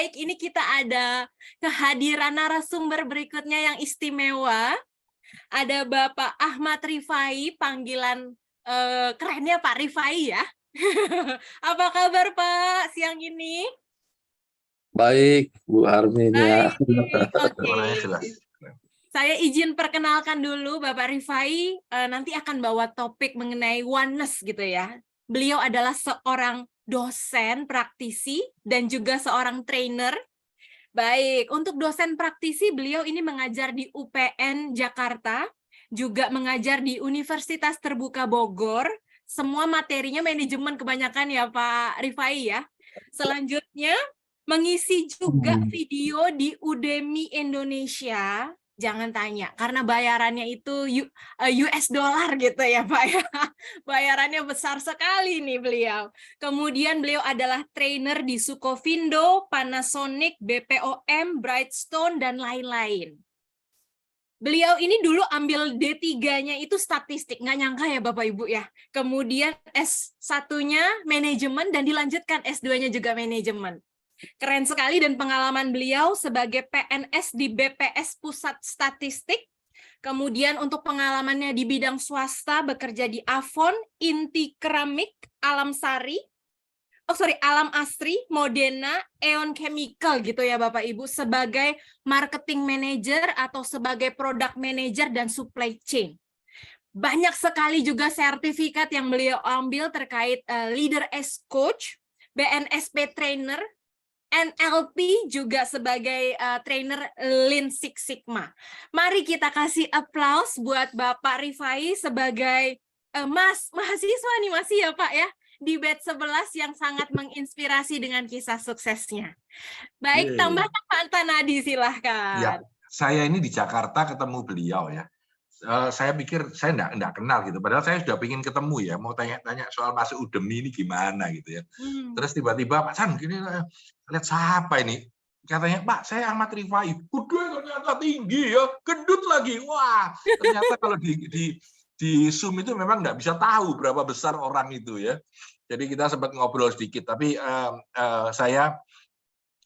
Baik, ini kita ada kehadiran narasumber berikutnya yang istimewa. Ada Bapak Ahmad Rifai, panggilan kerennya Pak Rifai ya. Apa kabar Pak siang ini? Baik, Bu Arminia. Baik, oke. Jelas. Saya izin perkenalkan dulu Bapak Rifai, nanti akan bawa topik mengenai oneness gitu ya. Beliau adalah seorang dosen praktisi dan juga seorang trainer. Baik, untuk dosen praktisi beliau ini mengajar di UPN Jakarta, juga mengajar di Universitas Terbuka Bogor. Semua materinya manajemen kebanyakan ya Pak Rifai ya. Selanjutnya mengisi juga video di Udemy Indonesia. Jangan tanya, karena bayarannya itu US dollar gitu ya Pak ya. Bayarannya besar sekali nih beliau. Kemudian beliau adalah trainer di Sukovindo, Panasonic, BPOM, Brightstone, dan lain-lain. Beliau ini dulu ambil D3-nya itu statistik, nggak nyangka ya Bapak Ibu ya. Kemudian S1-nya manajemen dan dilanjutkan S2-nya juga manajemen. Keren sekali dan pengalaman beliau sebagai PNS di BPS Pusat Statistik. Kemudian untuk pengalamannya di bidang swasta bekerja di Avon, Inti Keramik, Alam Asri, Modena, Eon Chemical gitu ya Bapak Ibu sebagai marketing manager atau sebagai product manager dan supply chain. Banyak sekali juga sertifikat yang beliau ambil terkait leader as coach, BNSP trainer, NLP juga sebagai trainer Lean Six Sigma. Mari kita kasih applause buat Bapak Rifai sebagai mahasiswa nih masih ya Pak ya, di batch 11 yang sangat menginspirasi dengan kisah suksesnya. Baik, tambahkan Pak Tanadi silahkan. Ya, saya ini di Jakarta ketemu beliau ya. Saya pikir saya enggak kenal gitu. Padahal saya sudah ingin ketemu ya, mau tanya-tanya soal masuk Udemy ini gimana gitu ya. Terus tiba-tiba Pak San, gini lihat siapa ini? Katanya, Pak, saya Ahmad Rifai. Udah ternyata tinggi ya, gendut lagi. Wah, ternyata kalau di Zoom itu memang nggak bisa tahu berapa besar orang itu ya. Jadi kita sempat ngobrol sedikit, tapi saya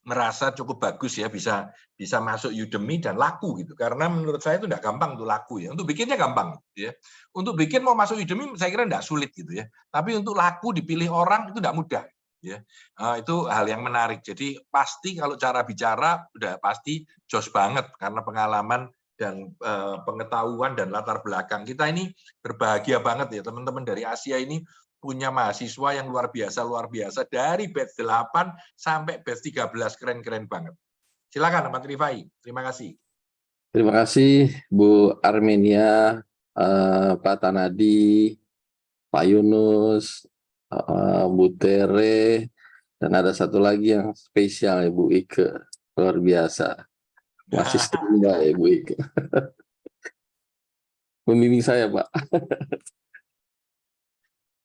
merasa cukup bagus ya bisa masuk Udemy dan laku gitu, karena menurut saya itu enggak gampang untuk laku ya. Untuk bikinnya gampang gitu ya. Untuk bikin mau masuk Udemy saya kira enggak sulit gitu ya. Tapi untuk laku dipilih orang itu enggak mudah ya. Itu hal yang menarik. Jadi pasti kalau cara bicara udah pasti jos banget karena pengalaman dan pengetahuan dan latar belakang. Kita ini berbahagia banget ya teman-teman dari Asia ini punya mahasiswa yang luar biasa dari batch 8 sampai batch 13, keren-keren banget. Silakan Ahmad Rifai, terima kasih. Terima kasih Bu Arminia, Pak Tanadi, Pak Yunus, Bu Tere, dan ada satu lagi yang spesial ya Bu Ike, luar biasa. Masih setia ya Bu Ike. Pembimbing saya Pak.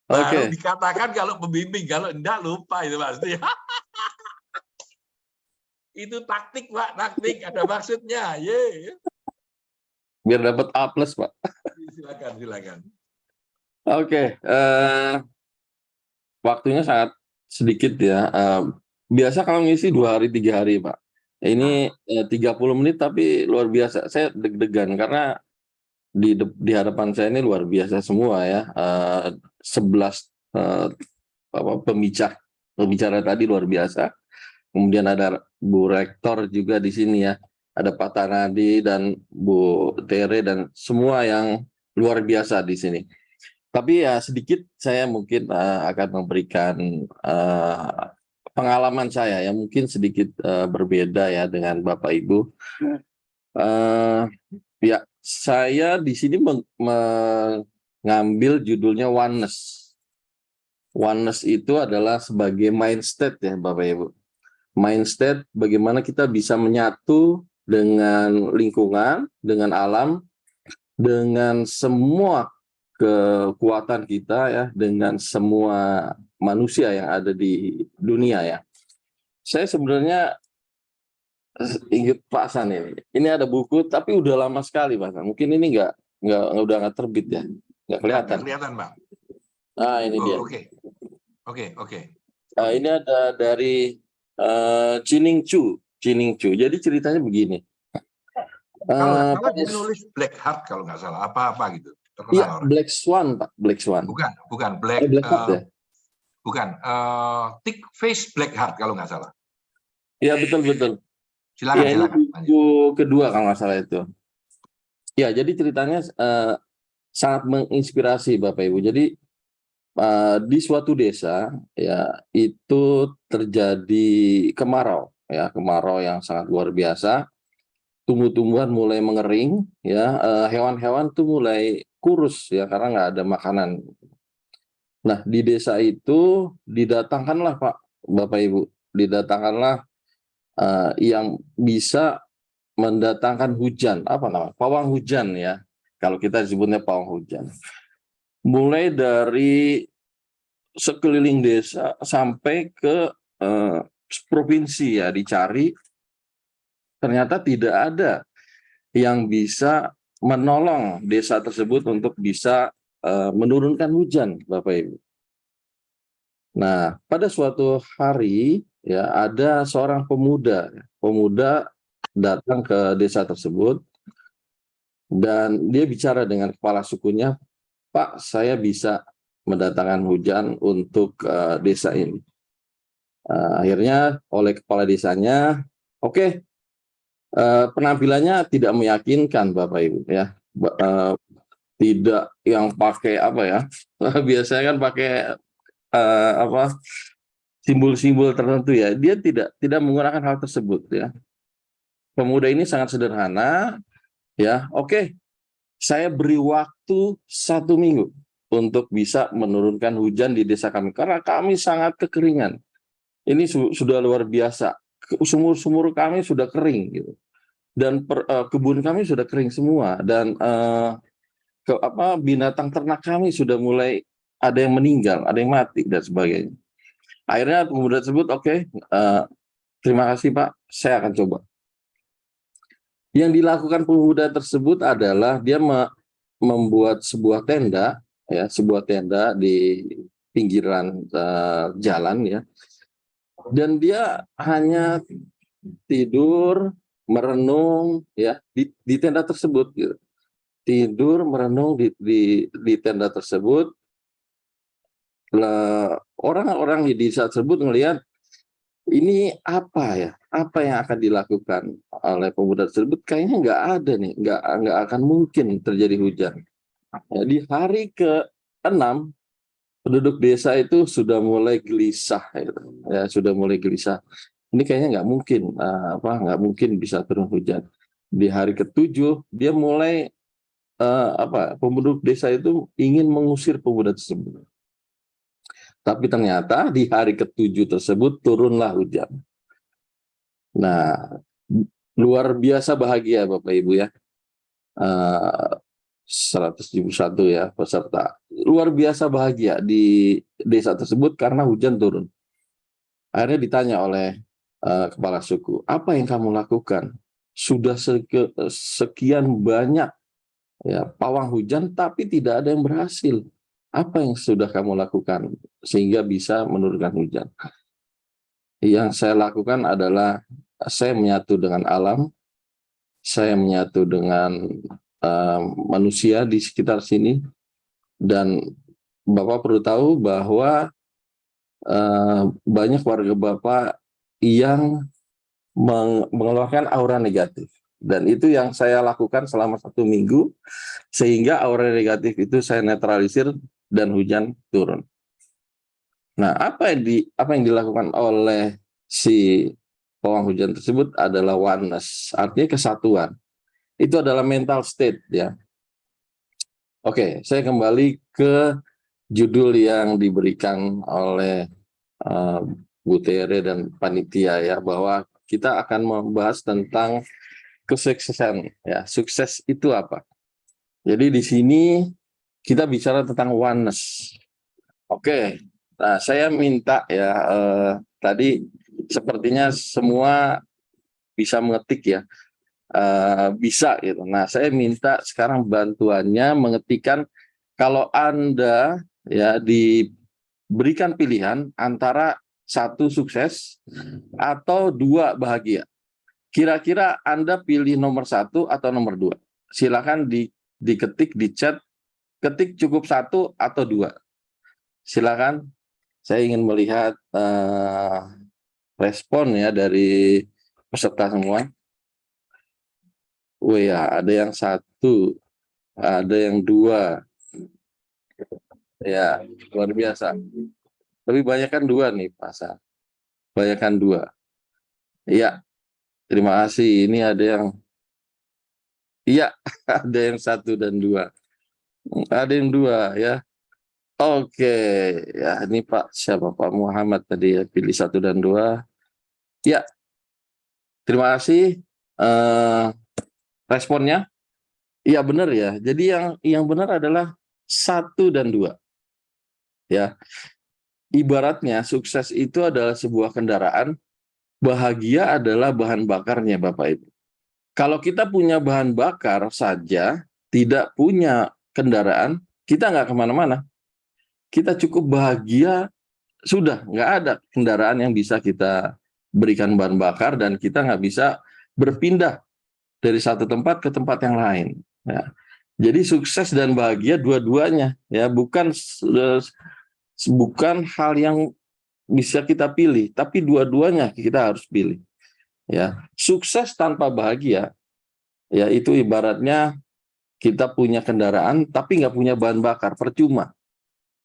Baru dikatakan kalau pembimbing, kalau enggak lupa itu pasti. Itu taktik Pak, taktik ada maksudnya. Biar dapat A+, Pak. Silakan. Waktunya sangat sedikit ya. Biasa kalau ngisi 2 hari 3 hari Pak. Ini 30 menit tapi luar biasa. Saya deg-degan karena di hadapan saya ini luar biasa semua ya. 11 pembicara tadi luar biasa. Kemudian ada Bu Rektor juga di sini ya. Ada Pak Tanadi dan Bu Tere dan semua yang luar biasa di sini. Tapi ya sedikit saya mungkin akan memberikan pengalaman saya yang mungkin sedikit berbeda ya dengan Bapak Ibu. Ya saya di sini mengambil judulnya oneness. Oneness itu adalah sebagai mind state ya Bapak Ibu. Mind state bagaimana kita bisa menyatu dengan lingkungan, dengan alam, dengan semua kekuatan kita ya, dengan semua manusia yang ada di dunia ya. Saya sebenarnya ingat Pak Hasan ini. Ini ada buku tapi udah lama sekali Pak Hasan. Mungkin ini udah nggak terbit ya. Nggak kelihatan. Nggak kelihatan, Bang. Nah, ini dia. Oke. Ini ada dari Chiningchu. Jadi ceritanya begini. Kalau nggak salah pada dia nulis Black Heart kalau nggak salah, apa-apa gitu. Iya, Terkenal orang. Black Swan, Pak. Black Swan. Bukan Black, Black Heart ya? bukan. Thick Face Black Heart kalau nggak salah. Iya, betul. Silakan, Ya, ini silakan. buku kedua kalau nggak salah itu. Ya, jadi ceritanya sangat menginspirasi Bapak Ibu. Jadi di suatu desa ya itu terjadi kemarau yang sangat luar biasa. Tumbuh-tumbuhan mulai mengering ya, hewan-hewan tuh mulai kurus ya karena nggak ada makanan. Nah, di desa itu didatangkanlah Bapak Ibu, didatangkanlah yang bisa mendatangkan hujan, apa namanya, pawang hujan ya. Kalau kita disebutnya pawang hujan. Mulai dari sekeliling desa sampai ke provinsi ya dicari, ternyata tidak ada yang bisa menolong desa tersebut untuk bisa menurunkan hujan, Bapak Ibu. Nah, pada suatu hari ya ada seorang pemuda datang ke desa tersebut dan dia bicara dengan kepala sukunya, "Pak, saya bisa mendatangkan hujan untuk desa ini." Akhirnya oleh kepala desanya, oke, penampilannya tidak meyakinkan Bapak Ibu ya. Tidak yang pakai apa ya? Biasanya kan pakai apa simbol-simbol tertentu ya. Dia tidak menggunakan hal tersebut ya. Pemuda ini sangat sederhana ya. Oke, saya beri waktu 1 minggu untuk bisa menurunkan hujan di desa kami karena kami sangat kekeringan. Ini sudah luar biasa. Sumur-sumur kami sudah kering gitu. Dan kebun kami sudah kering semua dan binatang ternak kami sudah mulai ada yang meninggal, ada yang mati dan sebagainya. Akhirnya pemuda tersebut, oke, terima kasih Pak, saya akan coba. Yang dilakukan pemuda tersebut adalah dia membuat sebuah tenda, ya, sebuah tenda di pinggiran jalan ya, dan dia hanya tidur merenung ya di tenda tersebut gitu. Tidur merenung di tenda tersebut. Orang-orang di desa tersebut melihat ini apa yang akan dilakukan oleh pemuda tersebut, kayaknya nggak ada nih, nggak akan mungkin terjadi hujan. Ya, di hari ke-6 penduduk desa itu sudah mulai gelisah gitu. Ya, sudah mulai gelisah. Ini kayaknya nggak mungkin bisa turun hujan. Di hari ke-7 dia mulai penduduk desa itu ingin mengusir pemuda tersebut. Tapi ternyata di hari ke-7 tersebut turunlah hujan. Nah, luar biasa bahagia Bapak Ibu ya. 171 ya peserta. Luar biasa bahagia di desa tersebut karena hujan turun. Akhirnya ditanya oleh kepala suku, apa yang kamu lakukan? Sudah sekian banyak ya pawang hujan tapi tidak ada yang berhasil. Apa yang sudah kamu lakukan sehingga bisa menurunkan hujan? Yang saya lakukan adalah saya menyatu dengan alam, saya menyatu dengan manusia di sekitar sini, dan Bapak perlu tahu bahwa banyak warga Bapak yang mengeluarkan aura negatif. Dan itu yang saya lakukan selama 1 minggu, sehingga aura negatif itu saya netralisir dan hujan turun. Nah, apa yang dilakukan oleh si pawang hujan tersebut adalah oneness, artinya kesatuan. Itu adalah mental state ya. Oke, saya kembali ke judul yang diberikan oleh Bu Tere dan panitia ya, bahwa kita akan membahas tentang kesuksesan ya. Sukses itu apa? Jadi di sini kita bicara tentang oneness. Oke. Nah, saya minta ya tadi sepertinya semua bisa mengetik ya, bisa gitu. Nah, saya minta sekarang bantuannya mengetikkan kalau Anda ya diberikan pilihan antara 1 sukses atau 2 bahagia. Kira-kira Anda pilih nomor 1 atau nomor 2? Silakan diketik di chat, ketik cukup 1 atau 2. Silakan, saya ingin melihat respon ya dari peserta semua. Oh ya, ada yang 1, ada yang 2. Ya, luar biasa. Tapi banyak kan 2 nih, Pak. Banyak kan 2. Iya, terima kasih. Ini ada yang, iya, ada yang 1 dan 2. Ada yang 2 ya. Oke, ya ini Pak siapa, Pak Muhammad tadi ya, pilih 1 dan 2. Ya, terima kasih responnya. Iya benar ya. Jadi yang benar adalah 1 dan 2. Ya, ibaratnya sukses itu adalah sebuah kendaraan, bahagia adalah bahan bakarnya, Bapak Ibu. Kalau kita punya bahan bakar saja, tidak punya kendaraan, kita nggak kemana-mana. Kita cukup bahagia, sudah nggak ada kendaraan yang bisa kita berikan bahan bakar, dan kita nggak bisa berpindah dari satu tempat ke tempat yang lain. Ya. Jadi sukses dan bahagia dua-duanya, ya, bukan hal yang bisa kita pilih, tapi dua-duanya kita harus pilih. Ya, sukses tanpa bahagia, ya itu ibaratnya kita punya kendaraan tapi nggak punya bahan bakar, percuma.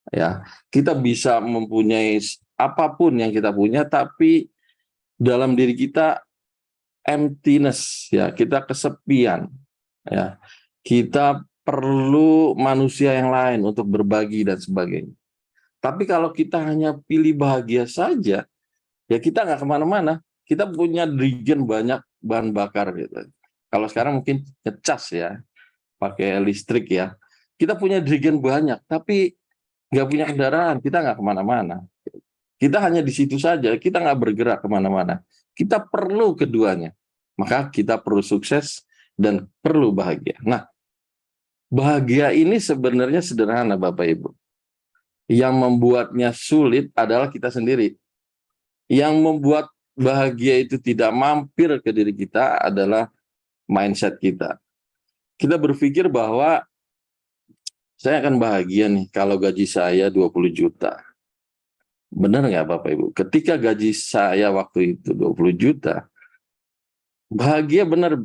Ya, kita bisa mempunyai apapun yang kita punya, tapi dalam diri kita emptiness, ya kita kesepian. Ya, kita perlu manusia yang lain untuk berbagi dan sebagainya. Tapi kalau kita hanya pilih bahagia saja, ya kita nggak kemana-mana. Kita punya regen banyak bahan bakar gitu. Kalau sekarang mungkin ngecas ya, pakai listrik ya. Kita punya regen banyak, tapi nggak punya kendaraan, kita nggak kemana-mana. Kita hanya di situ saja, kita nggak bergerak kemana-mana. Kita perlu keduanya. Maka kita perlu sukses dan perlu bahagia. Nah, bahagia ini sebenarnya sederhana, Bapak Ibu. Yang membuatnya sulit adalah kita sendiri. Yang membuat bahagia itu tidak mampir ke diri kita adalah mindset kita. Kita berpikir bahwa saya akan bahagia nih kalau gaji saya 20 juta. Benar nggak Bapak Ibu? Ketika gaji saya waktu itu 20 juta, bahagia benar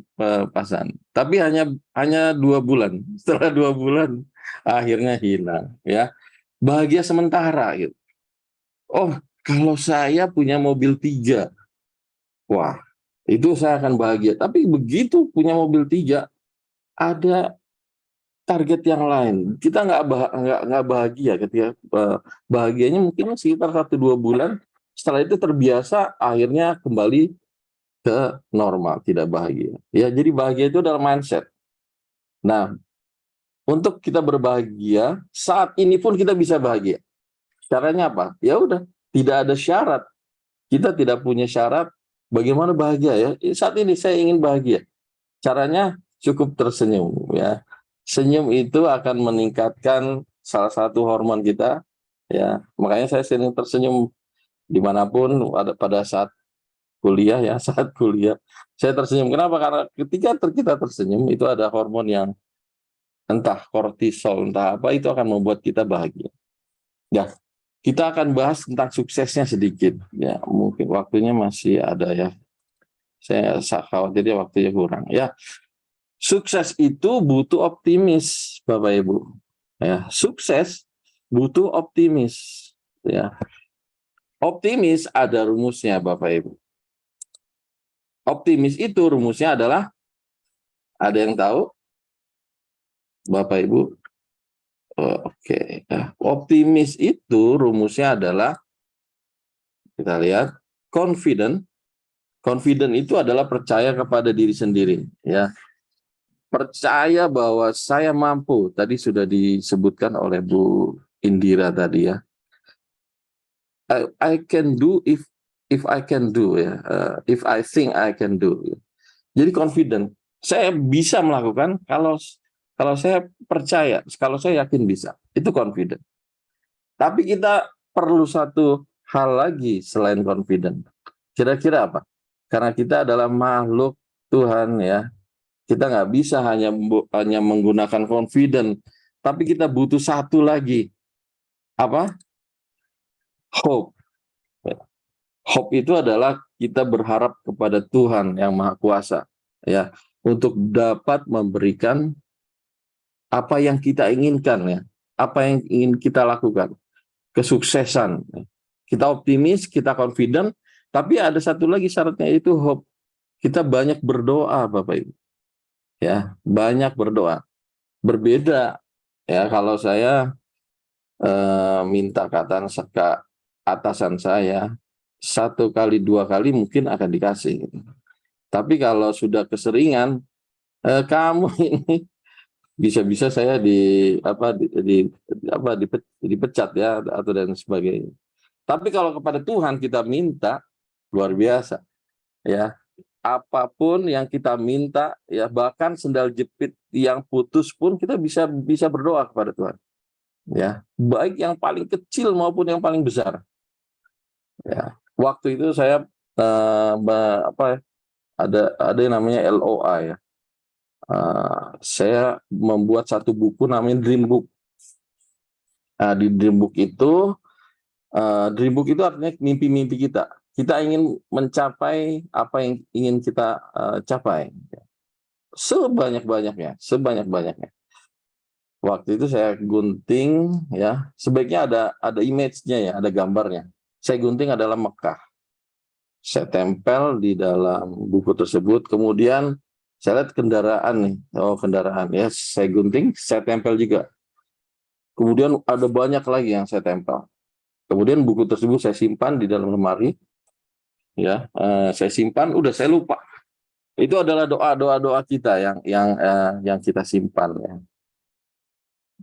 Pak San. Tapi hanya 2 bulan. Setelah 2 bulan, akhirnya hilang. Ya, bahagia sementara gitu. Oh, kalau saya punya mobil 3, wah, itu saya akan bahagia. Tapi begitu punya mobil 3, ada target yang lain. Kita nggak bahagia ketika bahagianya mungkin sekitar 1-2 bulan. Setelah itu terbiasa, akhirnya kembali ke normal, tidak bahagia. Ya, jadi bahagia itu adalah mindset. Nah, untuk kita berbahagia, saat ini pun kita bisa bahagia. Caranya apa? Ya udah, tidak ada syarat. Kita tidak punya syarat bagaimana bahagia ya. Saat ini saya ingin bahagia. Caranya cukup tersenyum ya. Senyum itu akan meningkatkan salah satu hormon kita ya. Makanya saya sering tersenyum dimanapun, pada saat kuliah ya, saat kuliah saya tersenyum. Kenapa? Karena ketika kita tersenyum itu ada hormon yang entah kortisol, entah apa, itu akan membuat kita bahagia. Ya, kita akan bahas tentang suksesnya sedikit. Ya, mungkin waktunya masih ada ya. Saya khawatir waktunya kurang. Ya, sukses itu butuh optimis, Bapak Ibu. Ya, sukses butuh optimis. Ya, optimis ada rumusnya, Bapak Ibu. Optimis itu rumusnya adalah, ada yang tahu, Bapak Ibu? Oke. Nah, optimis itu rumusnya adalah, kita lihat, confident. Confident itu adalah percaya kepada diri sendiri. Ya, percaya bahwa saya mampu. Tadi sudah disebutkan oleh Bu Indira tadi ya. I can do if I can do ya. If I think I can do. Jadi confident. Saya bisa melakukan kalau saya percaya, kalau saya yakin bisa. Itu confident. Tapi kita perlu satu hal lagi selain confident. Kira-kira apa? Karena kita adalah makhluk Tuhan ya, kita nggak bisa hanya menggunakan confident, tapi kita butuh satu lagi, apa? Hope. Hope itu adalah kita berharap kepada Tuhan yang Maha Kuasa, ya, untuk dapat memberikan apa yang kita inginkan, ya, apa yang ingin kita lakukan, kesuksesan. Kita optimis, kita confident, tapi ada satu lagi syaratnya, itu hope. Kita banyak berdoa, Bapak Ibu, ya, banyak berdoa. Berbeda, ya, kalau saya minta ke atasan saya, 1 kali 2 kali mungkin akan dikasih. Tapi kalau sudah keseringan, kamu ini bisa-bisa saya dipecat ya, atau dan sebagainya. Tapi kalau kepada Tuhan kita minta, luar biasa ya. Apapun yang kita minta, ya, bahkan sendal jepit yang putus pun kita bisa berdoa kepada Tuhan. Ya, baik yang paling kecil maupun yang paling besar. Ya, waktu itu saya ada yang namanya LOA ya. Saya membuat satu buku namanya Dream Book. Di Dream Book itu artinya mimpi-mimpi kita. Kita ingin mencapai apa yang ingin kita capai. Sebanyak-banyaknya. Waktu itu saya gunting ya, sebaiknya ada image-nya ya, ada gambarnya. Saya gunting adalah Mekah. Saya tempel di dalam buku tersebut, kemudian saya lihat kendaraan nih, kendaraan ya, saya gunting, saya tempel juga. Kemudian ada banyak lagi yang saya tempel. Kemudian buku tersebut saya simpan di dalam lemari, ya, saya simpan, udah saya lupa. Itu adalah doa kita yang kita simpan ya.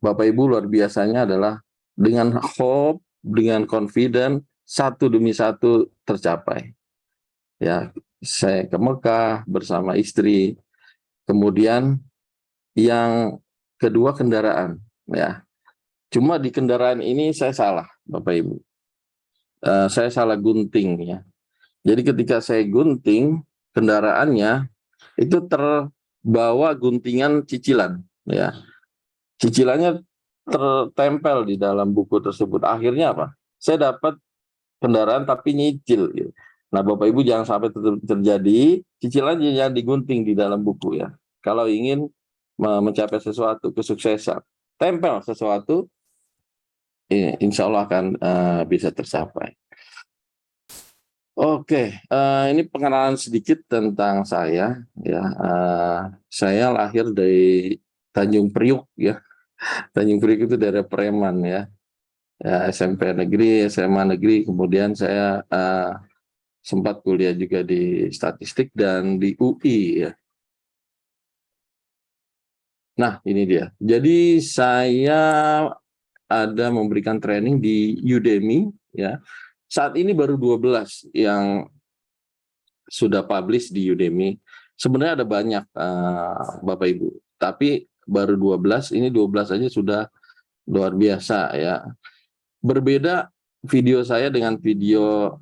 Bapak Ibu, luar biasanya adalah dengan hope, dengan confident, satu demi satu tercapai. Ya, saya ke Mekah bersama istri. Kemudian yang kedua kendaraan, ya. Cuma di kendaraan ini saya salah, Bapak Ibu. Saya salah gunting ya. Jadi ketika saya gunting kendaraannya, itu terbawa guntingan cicilan, ya. Cicilannya tertempel di dalam buku tersebut. Akhirnya apa? Saya dapat kendaraan tapi nyicil. Gitu. Nah, Bapak Ibu, jangan sampai terjadi cicilannya yang digunting di dalam buku ya. Kalau ingin mencapai sesuatu, kesuksesan, tempel sesuatu, insya Allah akan bisa tercapai. Oke, ini pengenalan sedikit tentang saya. Ya, saya lahir dari Tanjung Priuk ya. Tanjung Priuk itu daerah Preman ya. SMP negeri, SMA negeri, kemudian saya sempat kuliah juga di statistik dan di UI ya. Nah, ini dia. Jadi saya ada memberikan training di Udemy ya. Saat ini baru 12 yang sudah publish di Udemy. Sebenarnya ada banyak Bapak Ibu, tapi baru 12, ini 12 aja sudah luar biasa ya. Berbeda video saya dengan video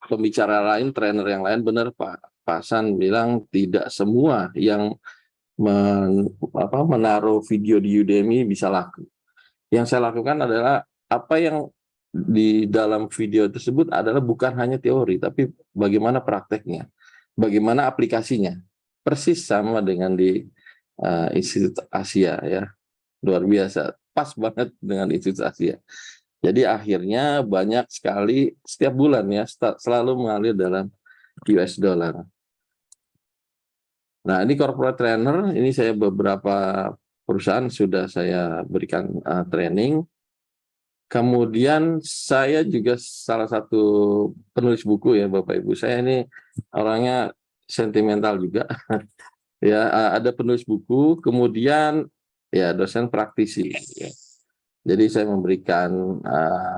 pembicara lain, trainer yang lain. Benar Pak Hasan bilang tidak semua yang menaruh video di Udemy bisa laku. Yang saya lakukan adalah apa yang di dalam video tersebut adalah bukan hanya teori, tapi bagaimana prakteknya, bagaimana aplikasinya. Persis sama dengan di Institut Asia ya, luar biasa, pas banget dengan Institut Asia. Jadi akhirnya banyak sekali setiap bulan ya, selalu mengalir dalam US dollar. Nah, ini corporate trainer, ini saya beberapa perusahaan sudah saya berikan training. Kemudian saya juga salah satu penulis buku ya Bapak Ibu. Saya ini orangnya sentimental juga. Ya, ada penulis buku, kemudian ya dosen praktisi. Ya. Jadi saya memberikan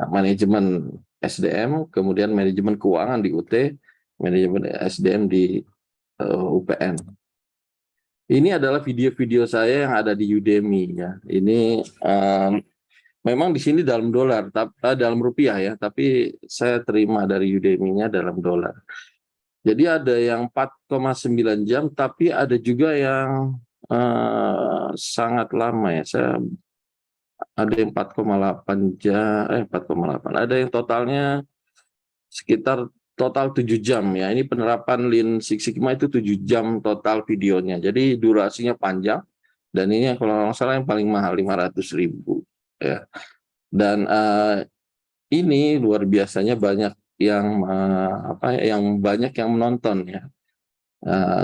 manajemen SDM, kemudian manajemen keuangan di UT, manajemen SDM di UPN. Ini adalah video-video saya yang ada di Udemy ya. Ini memang di sini dalam dolar, dalam rupiah ya, tapi saya terima dari Udemy-nya dalam dolar. Jadi ada yang 4,9 jam, tapi ada juga yang sangat lama ya. Ada yang 4,8 jam, 4,8. Ada yang totalnya sekitar total 7 jam ya. Ini penerapan Lean Six Sigma itu 7 jam total videonya. Jadi durasinya panjang, dan ini kalau nggak salah yang paling mahal 500.000 ya. Dan ini luar biasanya banyak yang banyak yang menonton ya.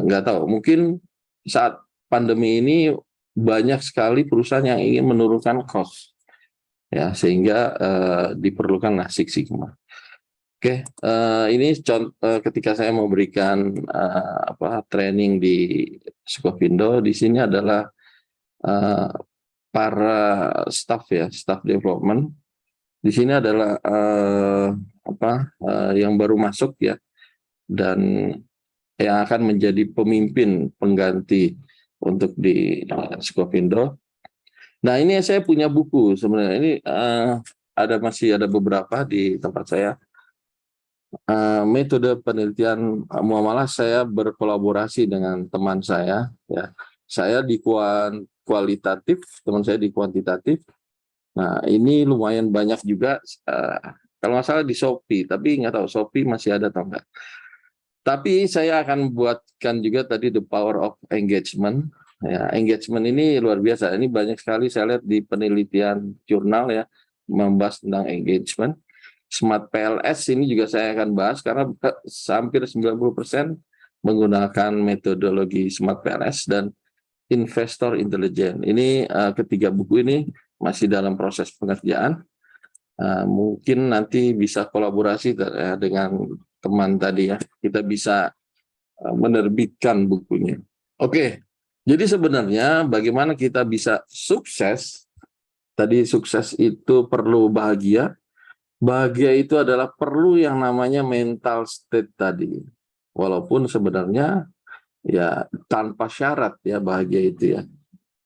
Nggak tahu, mungkin saat pandemi ini banyak sekali perusahaan yang ingin menurunkan cost ya, sehingga diperlukanlah Six Sigma. Oke, ini ketika saya mau berikan training di Skopindo, di sini adalah para staff ya, staff development. Di sini adalah yang baru masuk ya, dan yang akan menjadi pemimpin pengganti untuk di Skopindo. Nah, ini saya punya buku sebenarnya. Ini masih ada beberapa di tempat saya. Metode penelitian muamalah, saya berkolaborasi dengan teman saya ya. Saya di kualitatif, teman saya di kuantitatif. Nah, ini lumayan banyak juga, kalau nggak salah di Shopee, tapi nggak tahu Shopee masih ada atau enggak. Tapi saya akan buatkan juga tadi The Power of Engagement. Ya, engagement ini luar biasa. Ini banyak sekali saya lihat di penelitian jurnal ya, membahas tentang engagement. Smart PLS ini juga saya akan bahas karena hampir 90% menggunakan metodologi Smart PLS, dan Investor Intelligence. Ini ketiga buku ini masih dalam proses pengerjaan. Mungkin nanti bisa kolaborasi dengan teman tadi ya, kita bisa menerbitkan bukunya. Oke, jadi sebenarnya bagaimana kita bisa sukses? Tadi sukses itu perlu bahagia. Bahagia itu adalah perlu yang namanya mental state tadi. Walaupun sebenarnya ya tanpa syarat ya bahagia itu ya.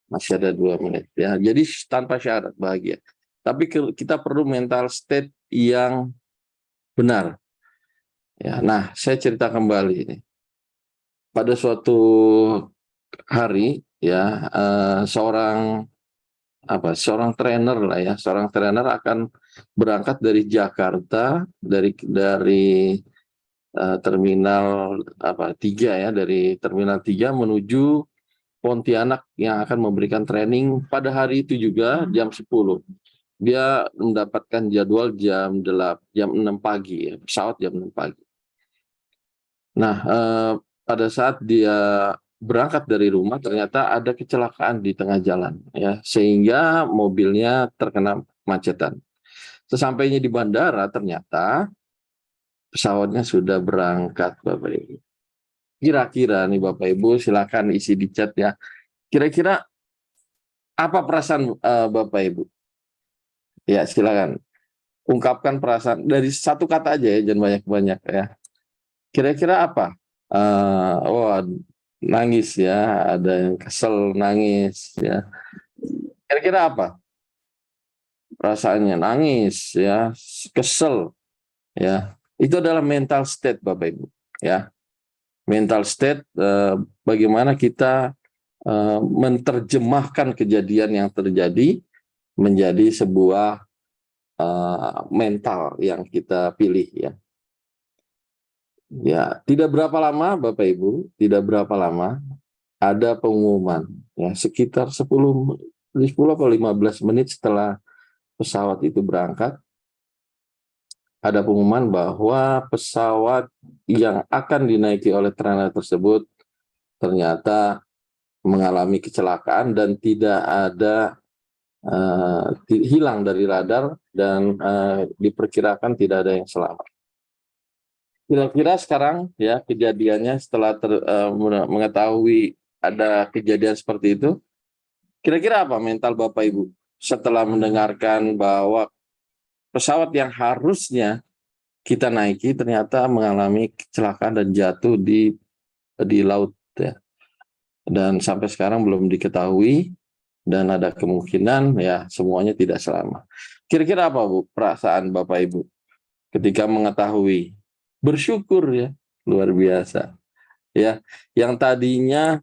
Masih ada 2 menit ya. Jadi tanpa syarat bahagia. Tapi kita perlu mental state yang benar. Ya, nah, saya cerita kembali ini. Pada suatu hari ya, seorang trainer lah ya, seorang trainer akan berangkat dari Jakarta, dari terminal 3 ya, dari terminal 3 menuju Pontianak yang akan memberikan training pada hari itu juga jam 10. Dia mendapatkan jadwal jam 6 pagi ya, pesawat jam 6 pagi. Nah, pada saat dia berangkat dari rumah ternyata ada kecelakaan di tengah jalan ya, sehingga mobilnya terkena macetan. Sesampainya di bandara ternyata pesawatnya sudah berangkat, Bapak Ibu. Kira-kira nih Bapak Ibu, silakan isi di chat ya. Kira-kira apa perasaan Bapak Ibu? Ya, silakan ungkapkan perasaan dari satu kata aja ya, jangan banyak-banyak ya. Kira-kira apa? Nangis ya, ada yang kesel nangis ya. Kira-kira apa? Perasaannya nangis ya, kesel ya. Itu adalah mental state Bapak Ibu ya. Mental state, bagaimana kita menerjemahkan kejadian yang terjadi menjadi sebuah mental yang kita pilih ya. Ya, tidak berapa lama Bapak Ibu, tidak berapa lama ada pengumuman ya, sekitar 10 atau 15 menit setelah pesawat itu berangkat, ada pengumuman bahwa pesawat yang akan dinaiki oleh trainer tersebut ternyata mengalami kecelakaan dan tidak ada hilang dari radar, dan diperkirakan tidak ada yang selamat. Kira-kira sekarang ya kejadiannya setelah mengetahui ada kejadian seperti itu, kira-kira apa mental Bapak Ibu setelah mendengarkan bahwa pesawat yang harusnya kita naiki ternyata mengalami kecelakaan dan jatuh di laut ya. Dan sampai sekarang belum diketahui dan ada kemungkinan ya semuanya tidak selamat. Kira-kira apa Bu perasaan Bapak Ibu ketika mengetahui? Bersyukur ya, luar biasa. Ya, yang tadinya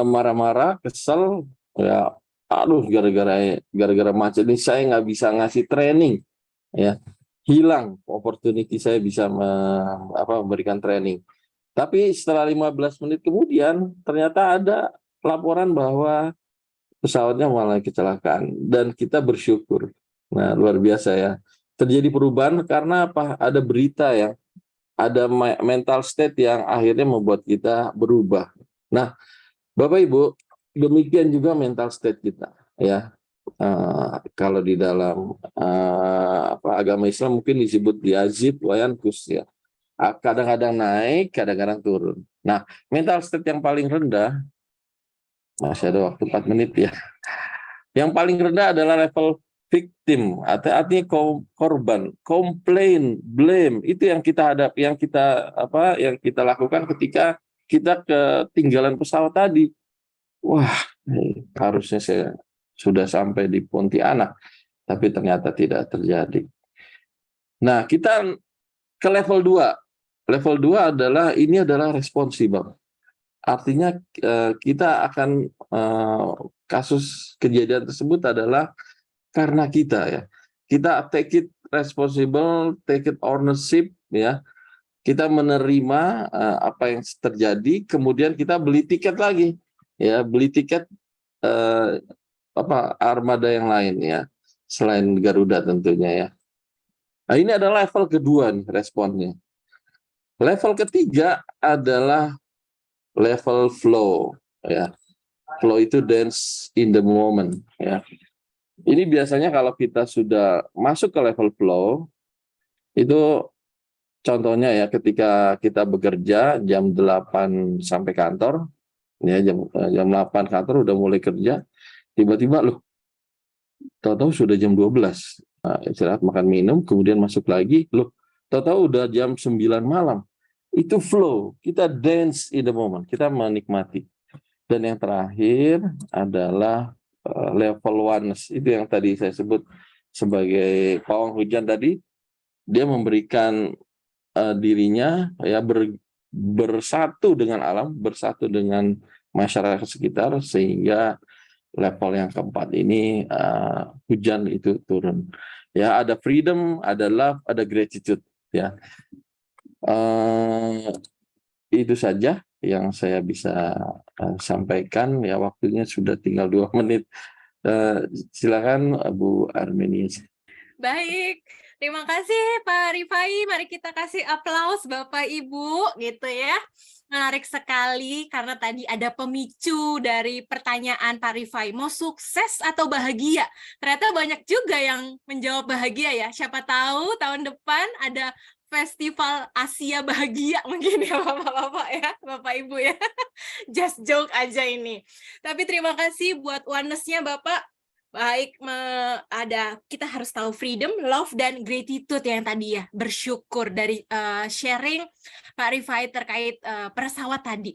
marah-marah, kesel, ya, aduh gara-gara macet ini saya nggak bisa ngasih training, ya, hilang opportunity saya bisa memberikan training. Tapi setelah 15 menit kemudian ternyata ada laporan bahwa pesawatnya malah kecelakaan dan kita bersyukur. Nah, luar biasa ya. Terjadi perubahan karena apa? Ada berita ya, ada mental state yang akhirnya membuat kita berubah. Nah, Bapak Ibu, demikian juga mental state kita ya. Kalau di dalam agama Islam mungkin disebut yazid wa yanqus ya. Kadang-kadang naik, kadang-kadang turun. Nah, mental state yang paling rendah, masih ada waktu 4 menit ya. Yang paling rendah adalah level victim, artinya korban, complain, blame. Itu yang kita hadapi, yang kita lakukan ketika kita ketinggalan pesawat tadi. Wah, harusnya saya sudah sampai di Pontianak, tapi ternyata tidak terjadi. Nah, kita ke level 2. Level 2 adalah responsibel. Artinya kita akan kasus kejadian tersebut adalah karena kita ya. Kita take it responsible, take it ownership ya. Kita menerima apa yang terjadi, kemudian kita beli tiket lagi. Ya, beli tiket armada yang lain ya. Selain Garuda tentunya ya. Nah, ini adalah level kedua nih responnya. Level ketiga adalah level flow ya. Flow itu dance in the moment ya. Ini biasanya kalau kita sudah masuk ke level flow itu contohnya ya ketika kita bekerja jam 8 sampai kantor ya, jam 8 kantor udah mulai kerja, tiba-tiba loh tahu-tahu sudah jam 12. Istirahat makan minum kemudian masuk lagi loh tahu-tahu udah jam 9 malam. Itu flow, kita dance in the moment, kita menikmati. Dan yang terakhir adalah level oneness, itu yang tadi saya sebut sebagai pawang hujan tadi. Dia memberikan dirinya ya bersatu dengan alam, bersatu dengan masyarakat sekitar, sehingga level yang keempat ini hujan itu turun. Ya, ada freedom, ada love, ada gratitude ya. Itu saja yang saya bisa sampaikan ya, waktunya sudah tinggal 2 menit. Silakan Bu Armenius. Baik, terima kasih Pak Rifai. Mari kita kasih aplaus Bapak Ibu gitu ya. Menarik sekali karena tadi ada pemicu dari pertanyaan Pak Rifai. Mau sukses atau bahagia? Ternyata banyak juga yang menjawab bahagia ya. Siapa tahu tahun depan ada Festival Asia Bahagia mungkin ya Bapak-bapak ya, Bapak Ibu ya. Just joke aja ini. Tapi terima kasih buat oneness-nya Bapak. Baik, kita harus tahu freedom, love, dan gratitude yang tadi ya, bersyukur dari sharing Pak Rifai terkait pesawat tadi.